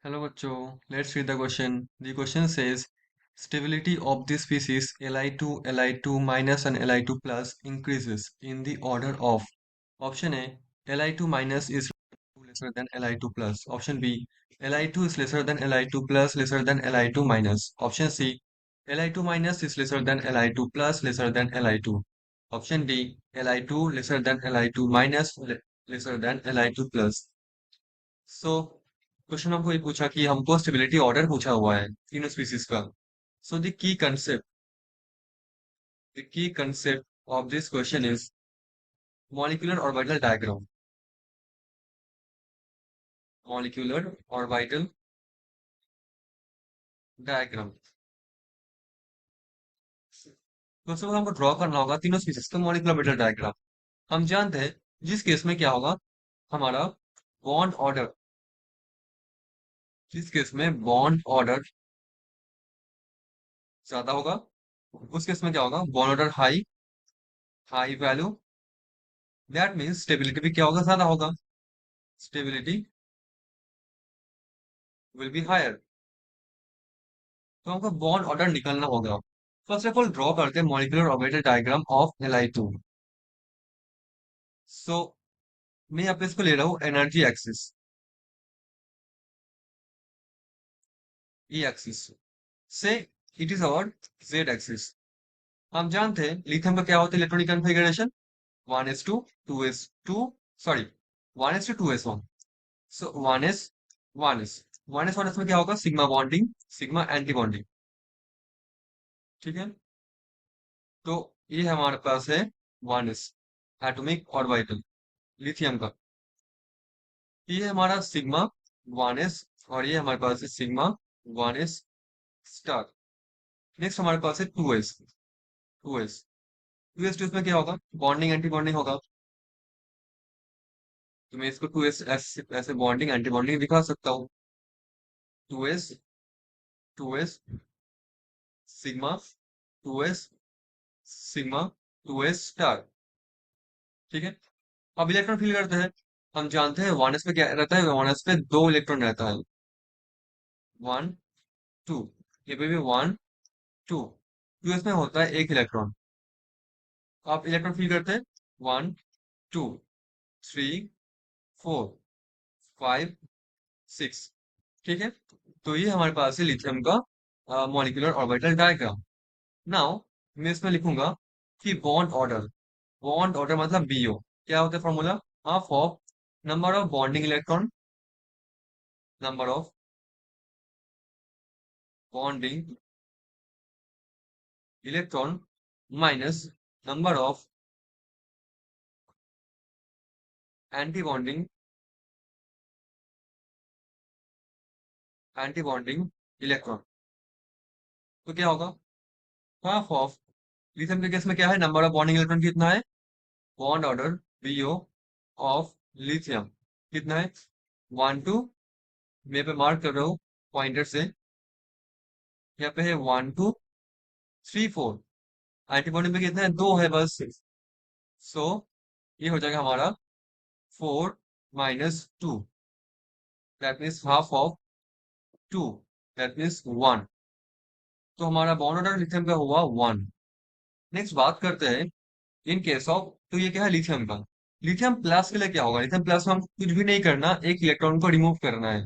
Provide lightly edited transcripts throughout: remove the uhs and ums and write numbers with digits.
Hello बच्चों, let's read the question. The question says stability of the species Li2, Li2 minus and Li2 plus increases in the order of. Option A, Li2 minus is lesser than Li2 plus. Option B, Li2 is lesser than Li2 plus lesser than Li2 minus. Option C, Li2 minus is lesser than Li2 plus lesser than Li2. Option D, Li2 lesser than Li2 minus lesser than Li2 plus. So question हमको ये पूछा कि हमको stability order पूछा हुआ है तीनों species का. So the key concept of this question is molecular orbital diagram. Molecular orbital diagram. सबसे पहले हमको ड्रॉ करना होगा तीनों स्पीसीज का मॉलिक्यूलर ऑर्बिटल डायग्राम. हम जानते हैं जिस केस में क्या होगा, हमारा बॉन्ड ऑर्डर, जिस केस में बॉन्ड ऑर्डर ज्यादा होगा उस केस में क्या होगा, bond order high, high value. That means stability भी क्या होगा, ज्यादा होगा. Stability will be higher. तो हमको बॉन्ड ऑर्डर निकालना होगा. फर्स्ट ऑफ ऑल ड्रॉ करते हैं molecular orbital diagram of Li2. सो मैं यहाँ पे इसको ले रहा हूँ एनर्जी एक्सिस, ई एक्सिस से. It is our Z axis. हम जानते हैं लिथियम का क्या होता है electronic configuration, 1s2 sorry 1s2 2s1. सो 1s में क्या होगा, sigma bonding, sigma anti bonding. ठीक है. तो ये हमारे पास है 1s एटॉमिक ऑर्बिटल लिथियम का. ये है हमारा सिग्मा 1s और ये हमारे पास है सिग्मा 1s स्टार. नेक्स्ट हमारे पास है 2s में क्या होगा, बॉन्डिंग एंटी बॉन्डिंग होगा. तो मैं इसको 2s ऐसे बॉन्डिंग एंटी बॉन्डिंग दिखा सकता हूँ. 2s 2s sigma 2s sigma 2s star. ठीक है. अब इलेक्ट्रॉन फील करते हैं. हम जानते हैं 1s पे क्या रहता है, 1s पे दो इलेक्ट्रॉन रहता है, 1 2. ये पे भी 1 2. 2s में होता है एक इलेक्ट्रॉन. आप इलेक्ट्रॉन फील करते हैं, 1 2 3 4 5 6. ठीक है. तो ये हमारे पास है लिथियम का मॉलिक्यूलर ऑर्बिटल डायग्राम. नाउ मैं इसमें लिखूंगा कि बॉन्ड ऑर्डर मतलब बीओ. क्या होता है formula, half of number of bonding electron, number of bonding electron minus number of anti bonding electron. तो क्या होगा, हाफ ऑफ लिथियम के केस में क्या है, नंबर ऑफ बॉन्डिंग इलेक्ट्रॉन कितना है, bond order BO of lithium कितना है, 1 2. मैं पे मार्क कर रहा हूँ पॉइंटर से. यहाँ पे है 1 2 3 4. एंटीबॉडी पे कितना है, दो है बस. सो ये हो जाएगा हमारा 4 - 2. That means half of 2. That means 1. तो हमारा बॉन्ड ऑर्डर लिथियम का हुआ 1. नेक्स्ट बात करते हैं इन केस ऑफ, तो ये क्या है लिथियम का. लिथियम प्लस के लिए क्या होगा, लिथियम प्लस में हम कुछ भी नहीं करना, एक इलेक्ट्रॉन को रिमूव करना है.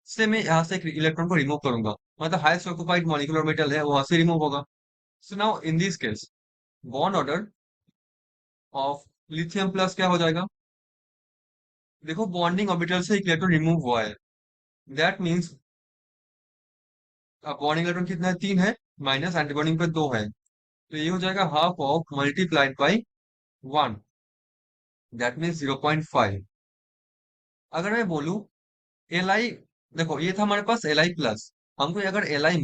इसलिए मैं यहाँ से एक इलेक्ट्रॉन को रिमूव करूंगा, मतलब हाईएस्ट ऑक्युपाइड मॉलिक्यूलर ऑर्बिटल है वहां से रिमूव होगा. So now in this case bond order of lithium plus क्या हो जाएगा, देखो बॉन्डिंग ऑर्बिटल से एक इलेक्ट्रॉन रिमूव हुआ है. दैट मीन्स अब बॉन्डिंग इलेक्ट्रॉन कितना है, 3 है, माइनस एंटीबॉन्डिंग पे 2 है. तो ये हो जाएगा half of multiplied by 1. That means 0.5. अगर मैं बोलूं एल आई, देखो ये था हमारे पास एल आई प्लस. हमको अगर एल आई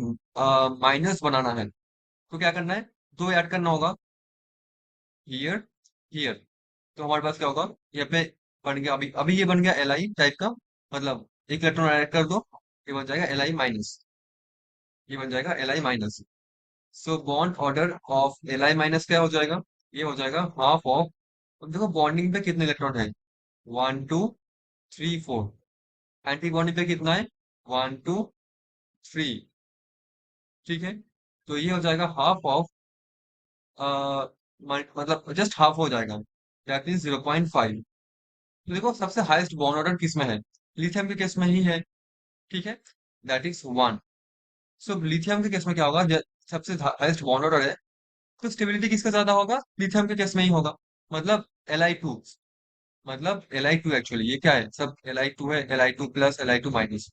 माइनस बनाना है तो क्या करना है, दो ऐड करना होगा, हियर हियर. तो हमारे पास क्या होगा, यहाँ पे बन गया, अभी अभी ये बन गया एल आई टाइप का, मतलब एक इलेक्ट्रॉन ऐड कर दो, ये बन जाएगा एल आई माइनस. ये बन जाएगा L I minus. So bond order of L I minus क्या हो जाएगा, ये हो जाएगा हाफ ऑफ. अब देखो बॉन्डिंग पे कितने इलेक्ट्रॉन है, 1 2 3 4. एंटी बॉन्डिंग पे कितना है, 1 2 3। ठीक है, तो ये हो जाएगा हाफ ऑफ, मतलब जस्ट हाफ हो जाएगा, दैट मीन 0.5। तो देखो सबसे हाईएस्ट बॉन्ड ऑर्डर किस में है, लिथियम के केस में ही है। ठीक है, दैट इज 1। सो लिथियम के केस में क्या होगा, सबसे हाईएस्ट बॉन्ड ऑर्डर है, तो स्टेबिलिटी किसका ज्यादा होगा, लिथियम के केस में ही होगा। मतलब Li2, मतलब Li2 एक्चुअली ये क्या है, सब Li2 है, Li2 प्लस Li2 माइनस।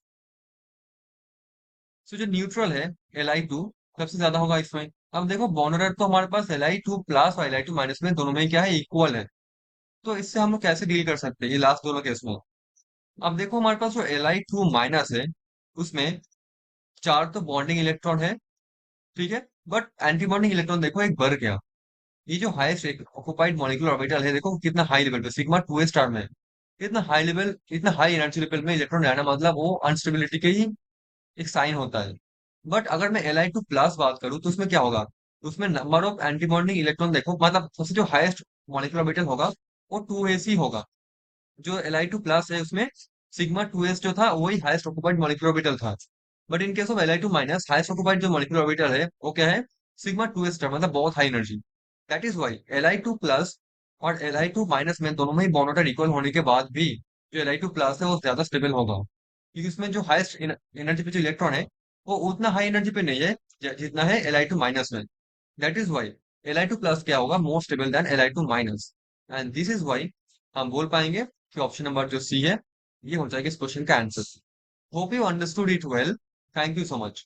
सो जो न्यूट्रल है Li2 सबसे ज्यादा होगा इसमें। अब देखो बॉन्ड ऑर्डर तो हमारे पास Li2 प्लस और Li2 माइनस में दोनों में क्या है, इक्वल है। तो इससे हम लोग कैसे डील कर सकते हैं ये लास्ट दोनों केस में। अब देखो हमारे पास जो Li2 माइनस है उसमें चार तो बॉन्डिंग इलेक्ट्रॉन है। ठीक है, बट एंटी बॉन्डिंग इलेक्ट्रॉन देखो एक बढ़ गया। ये जो हाईएस्ट ऑक्युपाइड मॉलिक्यूलर ऑर्बिटल है देखो कितना हाई लेवल पे, सिग्मा 2 स्टार में। इतना हाई लेवल, इतना हाई एनर्जी लेवल में इलेक्ट्रॉन रहना मतलब वो अनस्टेबिलिटी के ही एक साइन होता है। बट अगर मैं Li2 प्लस बात करूं तो उसमें क्या होगा, उसमें number of anti bonding electron देखो, मतलब सबसे जो हाईएस्ट मॉलिक्यूलर ऑर्बिटल होगा वो 2s ही होगा। जो Li2 प्लस है उसमें सिग्मा 2s जो था वही हाईएस्ट ऑक्युपाइड मॉलिक्यूलर ऑर्बिटल था। But in case of Li2 minus highest occupied जो मॉलिक्यूलर ऑर्बिटल है वो क्या है, सिग्मा 2s स्टार, मतलब बहुत high energy. That is why Li2 plus और Li2 माइनस में दोनों में ही बॉन्ड ऑर्डर इक्वल होने के बाद भी जो Li2 प्लस है वो ज्यादा स्टेबल होगा, क्योंकि उसमें जो हाईएस्ट एनर्जी पे जो इलेक्ट्रॉन है वो उतना हाई एनर्जी पे नहीं है जितना है Li2 माइनस में। That is why Li2 plus क्या होगा, more stable than Li2 minus. And this is why हम बोल पाएंगे कि ऑप्शन नंबर जो सी है ये हो जाएगा इस क्वेश्चन का answer. Hope you understood it well. Thank you so much.